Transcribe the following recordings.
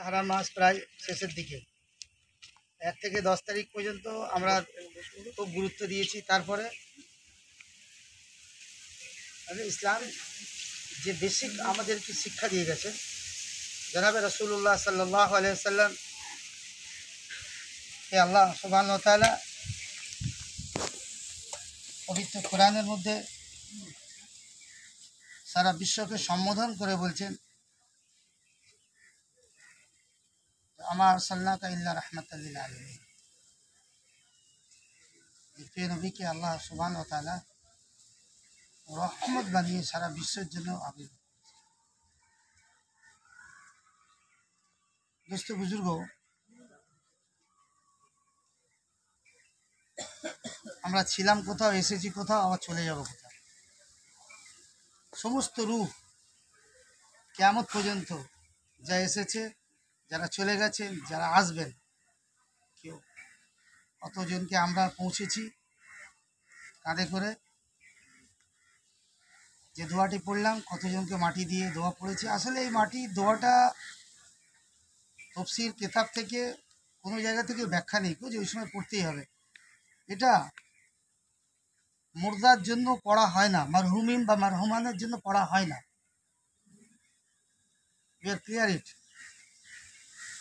হারাম মাস প্রায় শেষের দিকে 1 থেকে 10 তারিখ পর্যন্ত আমরা খুব গুরুত্ব দিয়েছি। তারপরে ইসলাম যে বেসিক আমাদেরকে শিক্ষা দিয়ে গেছে, জনাবে রাসূলুল্লাহ সাল্লাল্লাহু আলাইহি ওয়াসাল্লাম কে আল্লাহ সুবহানাহু ওয়া তাআলা পবিত্র কোরআনের মধ্যে সারা বিশ্বকে সম্বোধন করে বলছেন, আমার সাল্লাকা ইল্লা রাহমাতাল লিল আলামিন। প্রিয় নবীকে আল্লাহ সুবহানাহু ওয়া তাআলা রহমত বানিয়ে সারা বিশ্বের জন্য আবির্ভাব। দোস্ত বুজুর্গ, আমরা ছিলাম কোথাও, এসেছি কোথাও, আবার চলে যাব কোথাও। সমস্ত রূহ কিয়ামত পর্যন্ত যা এসেছে, যারা চলে গেছেন, যারা আসবেন, কেউ কতজনকে আমরা পৌঁছেছি কাঁধে করে। যে দোয়াটি পড়লাম, কতজনকে মাটি দিয়ে দোয়া পড়েছি। আসলে এই মাটি দোয়াটা তফসির কিতাব থেকে কোনো জায়গা থেকে ব্যাখ্যা নেই যে ওই সময় পড়তেই হবে। এটা মুর্দার জন্য পড়া হয় না, মারহুমিন বা মারহুমানের জন্য পড়া হয় না। You are clear it.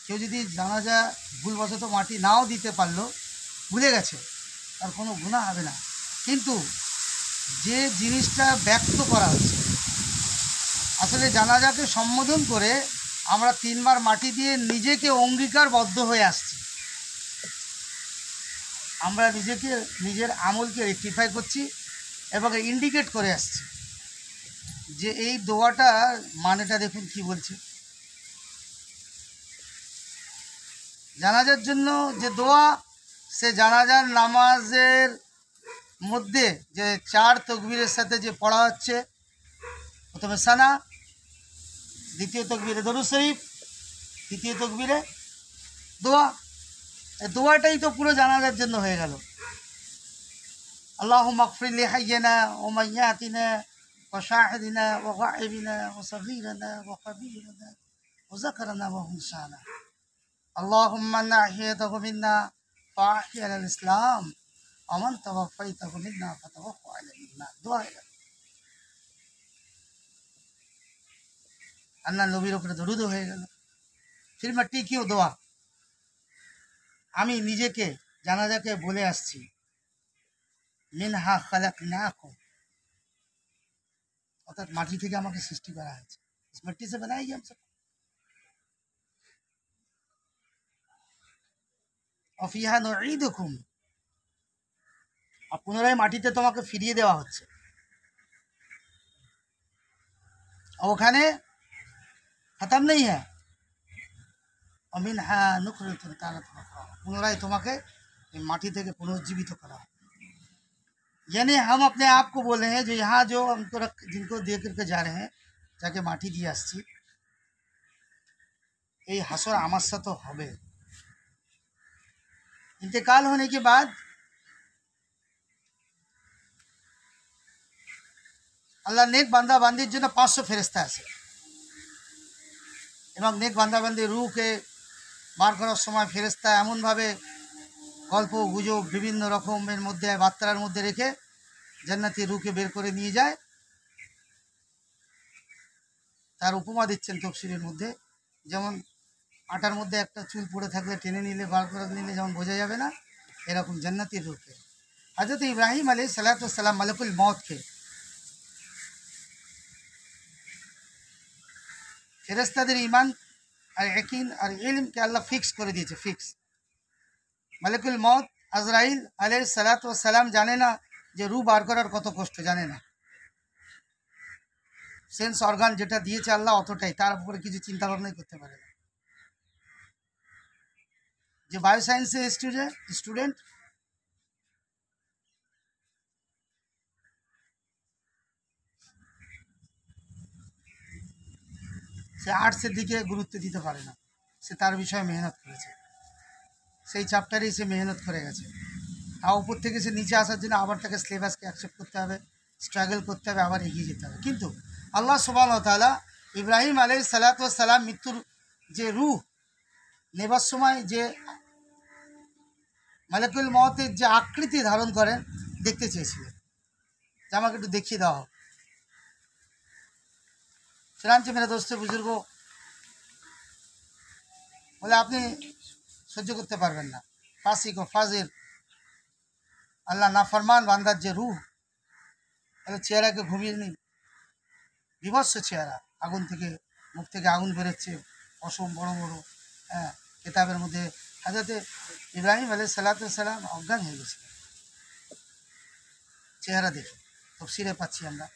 কেউ যদি জানাজা ভুলবশত মাটি নাও দিতে পারলো, ভুলে গেছে, তার কোনো গুনাহ হবে না। কিন্তু যে জিনিসটা ব্যক্ত করা হচ্ছে, আসলে জানাজাকে সম্বোধন করে আমরা 3 বার মাটি দিয়ে নিজেকে অঙ্গীকারবদ্ধ হয়ে আসছি। আমরা নিজেকে, নিজের আমলকে রেকটিফাই করছি এবং ইন্ডিকেট করে আসছি যে এই দোয়াটা মানেটা দেখুন কি বলছে। জানাজার জন্য যে দোয়া, সে জানাজার নামাজের মধ্যে যে 4 তকবীরের সাথে যে পড়া হচ্ছে, প্রথমে সানা, দ্বিতীয় তকবীরে দরুদ শরীফ, তৃতীয় তকবীরে দোয়া। এই দোয়াটাই তো পুরো জানাজার জন্য হয়ে গেল। আল্লাহুম্মা গফির লি হাইয়িনা ওয়া মাইয়াতিনা ওয়া শাহিদিনা ওয়া গায়বিনা ওয়া সগীরানা ওয়া কাবীরানা ওয়া যাকারানা ওয়া উনসানা। আল্লাহুম্মা মান আহইয়াতাহু মিন্না ফাআহই আলাল ইসলাম ওয়া মান তাওয়াফাইতাহু মিন্না ফাতাওয়াফা আলাল ঈমান। দোয়া হয়ে গেল। আল্লাহ নবীর উপরে দরুদও হয়ে গেল। ফির মাটি কিও দোয়া। আমি নিজেকে জানাজাকে বলে আসছি, মিনহা খালাকনাকুম, অর্থাৎ মাটি থেকে আমাকে সৃষ্টি করা হয়েছে। ইস মাটি সে বানাই हम सब, और ফিহা নুঈদুকুম, আর পুনরায় মাটিতে তোমাকে ফিরিয়ে দেওয়া হচ্ছে। ওখানে খতম নেই হ্যাঁ, মিনহা নুখরিজুকুম তারাতান উখরা, পুনরায় তোমাকে মাটি থেকে পুনর্জীবিত করা। यानी हम अपने आप को बोल रहे हैं, जो यहाँ जो हमको जिनको दे करके जा रहे हैं, যাকে মাটি দিয়ে আসছি, এই হাসর আমার সাথে হবে। इंतकाल होने के बाद আল্লাহ নেক বান্দা বান্দির জন্য 500 ফেরেশতা আছে, এবং নেক বান্দা বান্দির রূহকে বার করার সময় ফেরেশতা এমনভাবে গল্প গুজব বিভিন্ন রকমের মধ্যে বার্তার মধ্যে রেখে জান্নাতি রূহকে বের করে নিয়ে যায়। তার উপমা দিচ্ছেন তফসিরের মধ্যে, যেমন আটার মধ্যে একটা চুল পড়ে থাকলে টেনে নিলে, বার করে নিলে যেমন বোঝা যাবে না, এরকম জান্নাতির রূহকে হযরত ইব্রাহিম আলাইহিস সালাতু ওয়াস সালাম মালাকুল মউতকে ফেরেশতাদের ঈমান আর ইয়াকিন আর ইলমকে আল্লাহ ফিক্স করে দিয়েছে, ফিক্স। মালাকুল মউত আজরাইল আলাইহিস সালাতু ওয়াস সালাম জানে না যে রূহ বার করার কত কষ্ট, জানে না। সেন্স অর্গান যেটা দিয়েছে আল্লাহ অতটাই, তার উপরে কিছু চিন্তা ভাবনাই করতে পারে না। যে বায়োসায়েন্সের স্টুডেন্ট সে আর্টসের দিকে গুরুত্ব দিতে পারে না, সে তার বিষয়ে মেহনত করেছে, সেই চ্যাপ্টারেই সে মেহনত করে গেছে। আর উপর থেকে সে নিচে আসার জন্য আবার তাকে সিলেবাসকে অ্যাকসেপ্ট করতে হবে, স্ট্রাগল করতে হবে, আবার এগিয়ে যেতে হবে। কিন্তু আল্লাহ সুবহানাহু ওয়া তাআলা ইব্রাহিম আলাইহিস সালাতু ওয়াস সালাম মৃত্যুর যে রূহ, নেবার সময় যে মালাকুল মওতের যে আকৃতি ধারণ করেন দেখতে চেয়েছিলেন, যে আমাকে একটু দেখিয়ে দেওয়া হোক। চুনাঞ্চে মেরা দোস্ত বুজুর্গ বলে আপনি সহ্য করতে পারবেন না, ফাসিক ও ফাজিল আল্লাহ নাফরমান বান্দার যে রূহ, তাহলে চেহারাকে ঘুমিয়ে নিন। বিভৎস চেহারা, আগুন থেকে, মুখ থেকে আগুন বেরোচ্ছে, অসম বড় বড়। হ্যাঁ, কিতাবের মধ্যে হাজরতে ইব্রাহিম আলাইহিসসালাম অজ্ঞান হয়ে গেছে চেহারা দেখে, তফসিরে পাচ্ছি আমরা।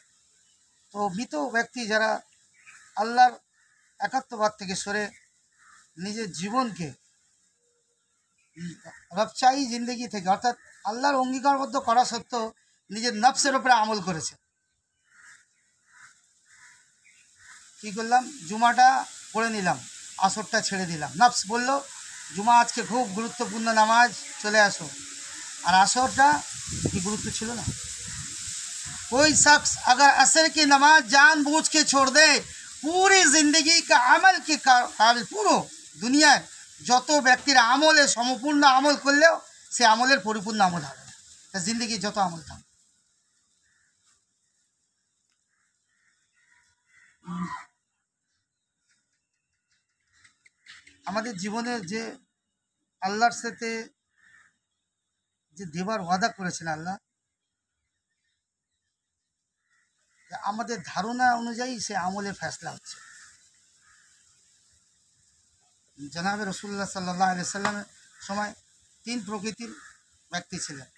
তো মৃত ব্যক্তি যারা আল্লাহর একাত্মবাদ থেকে সরে নিজের জীবনকে রবচাই জিন্দগি থেকে, অর্থাৎ আল্লাহর অঙ্গীকারবদ্ধ করা সত্ত্বেও নিজের নফসের ওপরে আমল করেছে। কী করলাম, জুমাটা পড়ে নিলাম, আসরটা ছেড়ে দিলাম। নফস বলল জুমা আজকে খুব গুরুত্বপূর্ণ নামাজ, চলে আসো। আর আসরটা কি গুরুত্ব ছিল না? कोई शख्स अगर असर की नमाज जानबूझ के छोड़ दे, पूरी जिंदगी का अमल के काबिल, পুরো দুনিয়ায় যত ব্যক্তির আমলে সম্পূর্ণ আমল করলেও সে আমলের পরিপূর্ণ আমল হবে না, তার জিন্দগি যত আমল থাকবে। আমাদের জীবনে যে আল্লাহর সাথে যে দেবার ওয়াদা করেছেন আল্লাহ, আমাদের ধারণা অনুযায়ী সে আমলের ফেসলা হচ্ছে। জনাবে রসুল্লাহ সাল্লাল্লাহু আলাইহি সাল্লামের সময় তিন প্রকৃতির ব্যক্তি ছিলেন,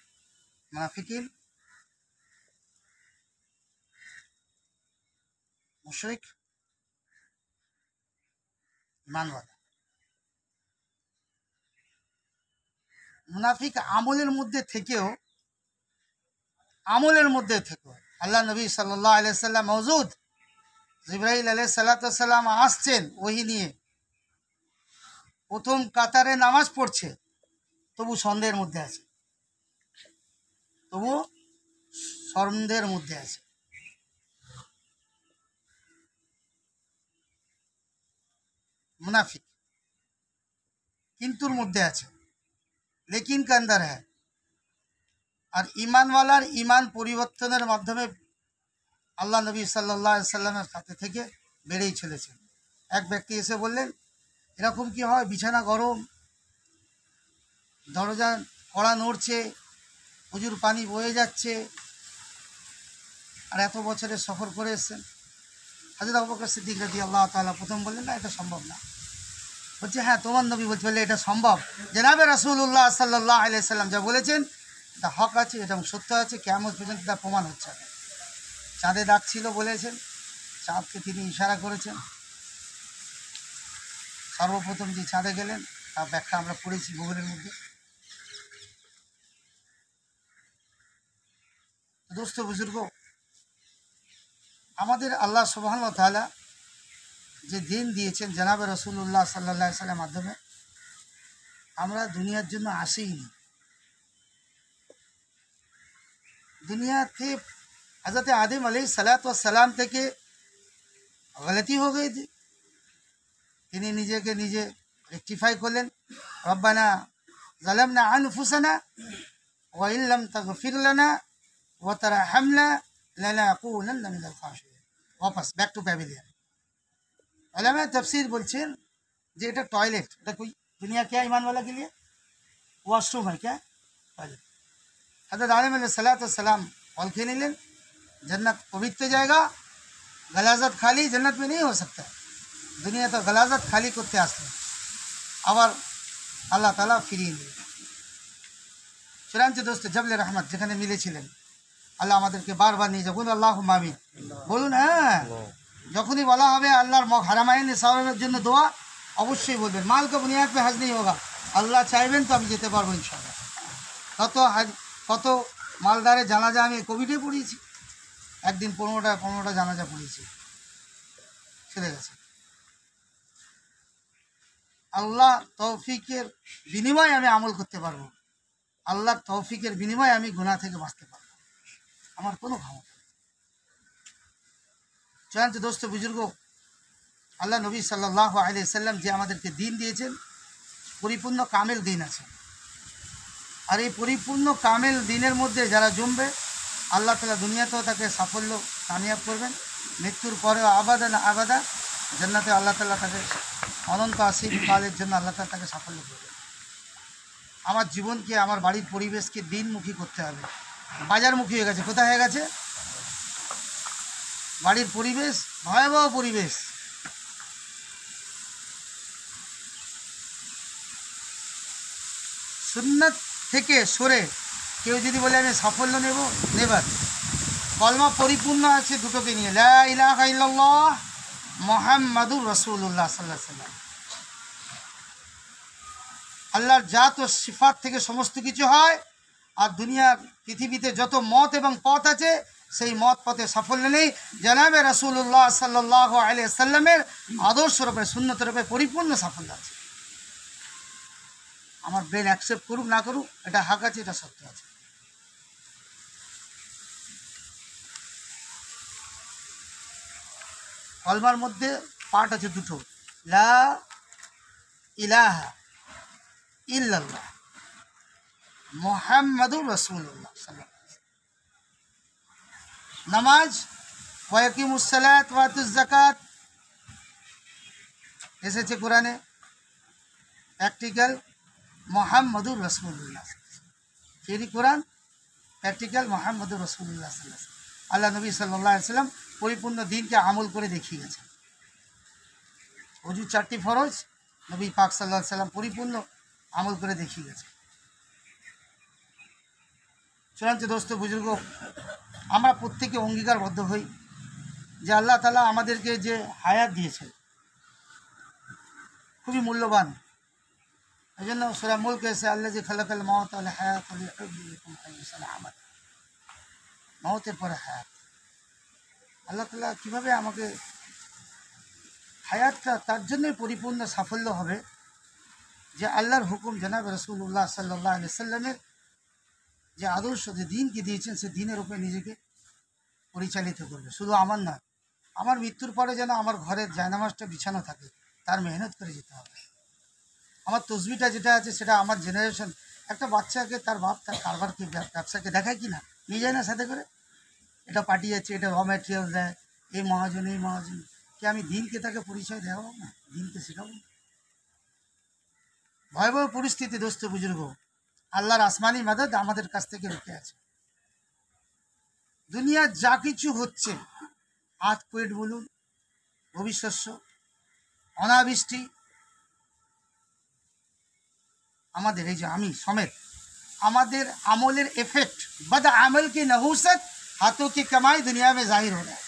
মুনাফিকিন, মুশরিক, ঈমানওয়ালা। মুনাফিক আমলের মধ্যে থেকেও আল্লাহ নবী সাল্লাল্লাহু আলাইহি সাল্লাম মওজুদ, জিবরাইল আলাইহিসসালাম আসছেন ওহী নিয়ে, প্রথম কাতারে নামাজ পড়ছে, তবু সন্দেহের মধ্যে আছে, মুনাফিক কিন্তুর মধ্যে আছে, লেকিন কে আন্দার হ্যায়। আর ইমানওয়ালার ইমান পরিবর্তনের মাধ্যমে আল্লাহ নবী সাল্লাল্লাহু আলাইহি সাল্লামের সাথে থেকে বেড়েই চলেছেন। এক ব্যক্তি এসে বললেন, এরকম কি হয়, বিছানা গরম, দরজা কড়া নড়ছে, প্রচুর পানি বয়ে যাচ্ছে, আর এত বছরের সফর করে এসছেন। হযরত আবু বকর সিদ্দিক রাদিয়াল্লাহু তাআলা প্রথম বললেন, না এটা সম্ভব না। বলছে, হ্যাঁ তোমার নবী বলছে, বলে এটা সম্ভব। জনাবে রাসূলুল্লাহ সাল্লাল্লাহু আলাইহি সাল্লাম যা বলেছেন তা হক আছে, এটা সত্য আছে, কিয়ামত পর্যন্ত তা প্রমাণ হচ্ছে। চাঁদে দাগ ছিল বলেছেন, চাঁদকে তিনি ইশারা করেছেন। সর্বপ্রথম যে চাঁদে গেলেন তার ব্যাখ্যা আমরা পড়েছি ভূগোলের মধ্যে। দোস্ত বুজুর্গ, আমাদের আল্লাহ সুবহানাহু ওয়া তাআলা যে দিন দিয়েছেন জনাবে রাসূলুল্লাহ সাল্লাল্লাহু আলাইহি সাল্লামের মাধ্যমে, আমরা দুনিয়ার জন্য আসিনি। দুনিয়াতে হযরত আদম আলাইহিসসালাম থেকে গলতি হয়ে গই থी, তিনি নিজেকে নিজে রেকটিফাই করলেন। রব্বানা যালামনা আনফুসানা ওয়া ইল্লাম তাগফির লানা ওয়া তারহামনা লানাকুনান্না মিনাল খাসিরিন। वापस बैक टू पैविलियन। उलमा तफसीर बोलছেন যে এটা টয়লেট, এটা कोई दुनिया क्या ईमान वाला के लिए वॉशरूम है क्या, टॉयलेट। हज़रत आदम अलैहिस्सलाम फल खे निलेन, जन्नत पवित्र जाएगा, गलाजत खाली जन्नत में नहीं हो सकता। दुनिया तो गलाजत खाली करते আসলে আবার আল্লাহ তাআলা ফিরিয়ে নিলেন। চূড়ান্ত দোস্ত জবলে রহমত যেখানে মিলেছিলেন, আল্লাহ আমাদেরকে বারবার নিয়ে যাবেন, আল্লাহুম্মা আমিন বলুন। হ্যাঁ, যখনই বলা হবে আল্লাহর হারামাইন সাওয়াবের জন্য দোয়া, অবশ্যই বলবেন। মাল কা বুনিয়াদ পে হজ নেই হোগা, আল্লাহ চাইবেন তো আমি যেতে পারবো ইনশাআল্লাহ। কত মালদারে জানাজা আমি কোভিডে পড়িয়েছি, একদিন 15টা জানাজা পড়িয়েছি, চলে গেছে। আল্লাহ তৌফিকের বিনিময়ে আমি আমল করতে পারবো, আল্লাহর তৌফিকের বিনিময়ে আমি গুনাহ থেকে বাঁচতে পারবো, আমার কোনো ক্ষমতা নেই। চূড়ান্ত দোস্ত বুজুর্গ, আল্লাহ নবী সাল্লাল্লাহু আলাইহি সাল্লাম যে আমাদেরকে দিন দিয়েছেন, পরিপূর্ণ কামেল দিন আছে। আর এই পরিপূর্ণ কামেল দিনের মধ্যে যারা জমবে, আল্লাহ তাআলা দুনিয়াতেও তাকে সাফল্য কামিয়াব করবেন, মৃত্যুর পরেও আবাদা না আবাদা জান্নাতে আল্লাহ তাআলা তাকে অনন্ত আসিফ কালের জন্য আল্লাহ তাআলা তাকে সাফল্য করবেন। আমার জীবনকে, আমার বাড়ির পরিবেশকে দিনমুখী করতে হবে। বাজারমুখী হয়ে গেছে। কোথায় হয়ে গেছে? বাড়ির পরিবেশ ভয়াবহ পরিবেশ। সুন্নাত থেকে সরে কেউ যদি বলে আমি সাফল্য নেব, নেবার কলমা পরিপূর্ণ আছে দুটোকে নিয়ে, লা ইলাহা ইল্লাল্লাহ মুহাম্মাদুর রাসূলুল্লাহ সাল্লাল্লাহু আলাইহি ওয়াসাল্লাম। আল্লাহর জাত ও সিফাত থেকে সমস্ত কিছু হয়। আর দুনিয়ার পৃথিবীতে যত মত এবং পথ আছে, সেই মত পথে সাফল্য নেই। জনাবে রাসূলুল্লাহ সাল্লাল্লাহু আলাইহি ওয়াসাল্লামের আদর্শের উপরে, সুন্নতের উপরে পরিপূর্ণ সাফল্য আছে। আমার ব্রেন অ্যাকসেপ্ট করুক না করুক, এটা হাক আছে, এটা সত্য আছে। কলমার মধ্যে পার্ট আছে দুটো, লা ইলাহা ইল্লাল্লাহ মুহাম্মাদুর রাসূলুল্লাহ সাল্লাল্লাহু আলাইহি ওয়াসাল্লাম। নামাজ, ওয়া ইয়াকিমুস সালাত ওয়া আতুজ যাকাত এসেছে কোরআনে, প্র্যাকটিক্যাল মুহাম্মাদুর রাসূলুল্লাহ। ফেরি কোরআন, প্র্যাকটিক্যাল মুহাম্মাদুর রাসূলুল্লাহ সাল্লাল্লাহু আলাইহি ওয়াসাল্লাম। আল্লাহ নবী সাল্লাল্লাহু আলাইহি ওয়াসাল্লাম পরিপূর্ণ দিনকে আমল করে দেখিয়ে গেছেন। ওযু 4টি ফরজ, নবী পাক সাল্লাল্লাহু আলাইহি ওয়াসাল্লাম পরিপূর্ণ আমল করে দেখিয়ে গেছেন। চূড়ান্ত দোস্ত বুজুর্গ, আমরা প্রত্যেকে অঙ্গীকারবদ্ধ হই যে আল্লাহ তাআলা আমাদেরকে যে হায়াত দিয়েছেন খুবই মূল্যবান। এই জন্য সূরা মুলক এসে আল্লাযী খালাকাল মাউতা ওয়াল হায়াতা লিয়াবলুয়াকুম আইয়ুকুম আমাল, মওতের পরে হায়াত। আল্লাহ তাআলা কীভাবে আমাকে হায়াতটা তার জন্যই পরিপূর্ণ সাফল্য হবে যে আল্লাহর হুকুম জনাব রাসূলুল্লাহ সাল্লাল্লাহু আলাইহি ওয়াসাল্লামের যে আদর্শ, যে দিনকে দিয়েছেন, সে দিনের উপরে নিজেকে পরিচালিত করবে। শুধু আমার নয়, আমার মৃত্যুর পরে যেন আমার ঘরের জায়নামাজটা বিছানো থাকে, তার মেহনত করে যেতে হবে। আমার তসবিটা যেটা আছে সেটা আমার জেনারেশন, একটা বাচ্চাকে তার বাপ তার কারবারকে, ব্যবসাকে দেখায় কি না, নিয়ে যায় না সাথে করে, এটা পাঠিয়েছে, এটা র ম্যাটেরিয়াল দেয়, এই মহাজন এই মহাজন, কি আমি দিনকে তাকে পরিচয় দেওয়াবো না, দিনকে শেখাবো না? ভয়াবহ পরিস্থিতি দোস্ত বুজুর্গ, আল্লাহর আসমানি মাদদ আমাদের কাছ থেকে রুখে আছে। দুনিয়ার যা কিছু হচ্ছে, আত পেট বলুন, ভবিষ্যৎ, অনাবৃষ্টি, আমাদের এই যে আমি সমেত, আমাদের আমলের এফেক্ট, বদ আমল की नहूसत हाथों की कमाई दुनिया में जाहिर हो रहा है।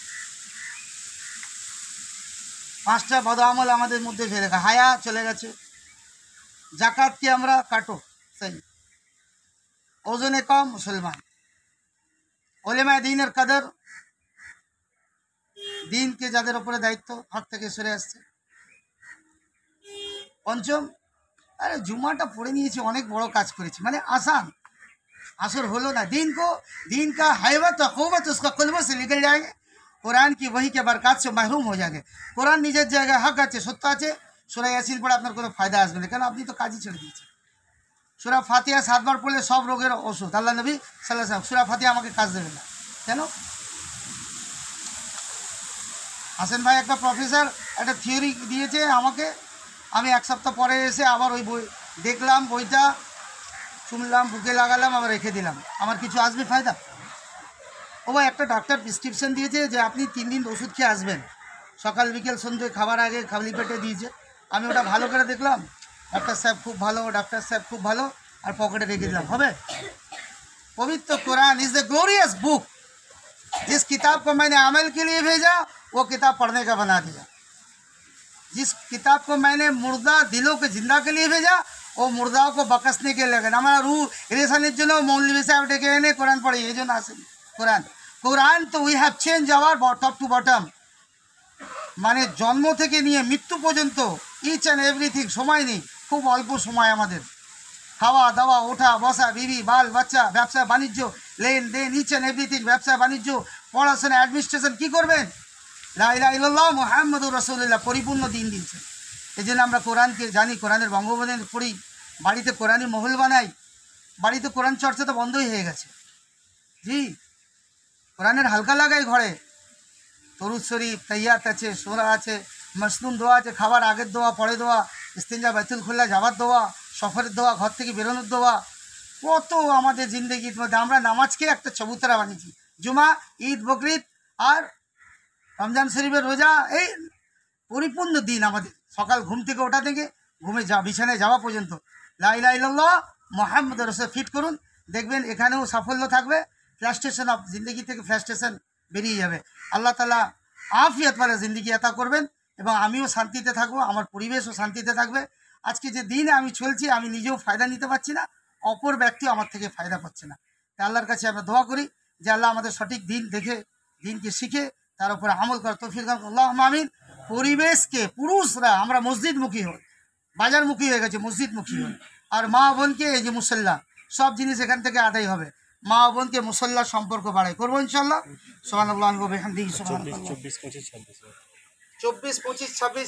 5টা বদ আমল আমাদের মধ্যে ফেলে, হায়া চলে গেছে, জাকাতকে আমরা কাটো, সেই ওজনে কম মুসলমান, ওলেমায়ে দ্বীনের কদর, দিনকে যাদের উপরে দায়িত্ব হক থেকে সরে আসছে। পঞ্চম, अरे जुम्माटा पढ़े निয়েছি, অনেক বড় কাজ করেছি, মানে आसान, असर হলো না। दीन का हैबत क़ुव्वत उसका क़ल्ब से निकल जाएंगे, कुरान की वही के बरकत से महरूम हो जाएंगे। कुरान নিজের জায়গায় হক আছে, সত্য আছে, সূরা ইয়াসিন পড়ে আপনার কোনো ফায়দা আসবে না, কেন আপনি তো কাজই ছেড়ে দিয়েছেন। সূরা ফাতিহা 7 বার পড়লে সব রোগের ওষুধ, আল্লাহ নবী সাল্লাল্লাহু আলাইহি ওয়াসাল্লাম। সূরা ফাতিহা আমাকে কাজ দেবে না, কেন? হাসান ভাই একটা প্রফেসর একটা থিওরি দিয়েছে আমাকে, আমি এক সপ্তাহ পরে এসে আবার ওই বই দেখলাম, বইটা শুনলাম, বুকে লাগালাম, আবার রেখে দিলাম, আমার কিছু আসবে ফায়দা? ও ভাই, একটা ডাক্তার প্রেসক্রিপশন দিয়েছে যে আপনি 3 দিন ওষুধ খেয়ে আসবেন, সকাল বিকেল সন্ধ্যে খাবার আগে খালি পেটে দিয়েছে। আমি ওটা ভালো করে দেখলাম, ডাক্তার সাহেব খুব ভালো, ডাক্তার সাহেব খুব ভালো, আর পকেটে রেখে দিলাম। হবে? पवित्र Quran is the glorious book, जिस किताब को मैंने अमल के लिए भेजा वो किताब पढ़ने का बना दिया। जिस किताब को मैंने मुर्दा दिलों के जिंदा के लिए भेजा वो मुर्दाओं को बकसने के लिए। हमारा रूह रेसानिर জন্য মৌলভী সাহেব ডেকে এনে কোরআন পড়ি, এই জন্য আসেন কোরআন। তো we have change our top to bottom, মানে জন্ম থেকে নিয়ে মৃত্যু পর্যন্ত ইচ অ্যান্ড এভরিথিং, সময় নেই, খুব অল্প সময় আমাদের। খাওয়া দাওয়া, ওঠা বসা, বিবি বাল বাচ্চা, ব্যবসা বাণিজ্য, লেনদেন, ইচ অ্যান্ড এভরিথিং, ব্যবসা বাণিজ্য, পড়াশোনা, অ্যাডমিনিস্ট্রেশন, কী করবেন? লা ইলাহা ইল্লাল্লাহ মুহাম্মাদুর রাসূলুল্লাহ পরিপূর্ণ দিন দিয়েছেন। এই জন্য আমরা কোরআনকে জানি, কোরআনের বঙ্গবন্ধু পড়ি, বাড়িতে কোরআনি মহল বানাই। বাড়িতে কোরআন চর্চা তো বন্ধই হয়ে গেছে। জি, কোরআনের হালকা লাগাই ঘরে, তরুদ শরীফ, তাইয়াত আছে, সোরা আছে, মসনুন দোয়া আছে, খাবার আগের দোয়া, পরে দোয়া, ইস্তিনজা বাইতুল খুল্লা যাবার দোয়া, সফরের দোয়া, ঘর থেকে বেরোনোর দোয়া, কত আমাদের জিন্দগির মধ্যে আমরা নামাজকে একটা চবুতরা বানিয়েছি। জুমা, ঈদ, বকরিদ আর রমজান শরীফের রোজা, এই পরিপূর্ণ দিন আমাদের। সকাল ঘুম থেকে ওঠা থেকে বিছানায় যাওয়া পর্যন্ত লা ইলাহা ইল্লাল্লাহ মুহাম্মদ রাসূল ফিট করুন, দেখবেন এখানেও সাফল্য থাকবে। ফ্রাস্ট্রেশন অফ জিন্দগি থেকে ফ্রাস্ট্রেশন বেরিয়ে যাবে। আল্লাহ তাআলা আফিয়াত ওয়ালা জিন্দগি আতা করবেন এবং আমিও শান্তিতে থাকবো, আমার পরিবেশও শান্তিতে থাকবে। আজকে যে দিনে আমি চলছি, আমি নিজেও ফায়দা নিতে পারছি না, অপর ব্যক্তিও আমার থেকে ফায়দা পাচ্ছে না। তাই আল্লাহর কাছে আমরা দোয়া করি যে আল্লাহ আমাদের সঠিক দিন দেখে, দিনকে শিখে তার উপরে আমল করার তৌফিক দান করুন। আল্লাহুম্মা আমিন। পরিবেশকে, পুরুষরা আমরা মসজিদমুখী হই, বাজারমুখী হয়ে গেছে, মসজিদমুখী হই। আর মা বোনকে এই যে মুসল্লা, সব জিনিস এখান থেকে আদায় হবে। মা বোনকে মুসল্লার সম্পর্ক বাড়াই করবো ইনশাল্লাহ। সুবহানাল্লাহি ওয়া বিহামদিহি, সুবহানাল্লাহ। 24, 25, 26 24, 25, 26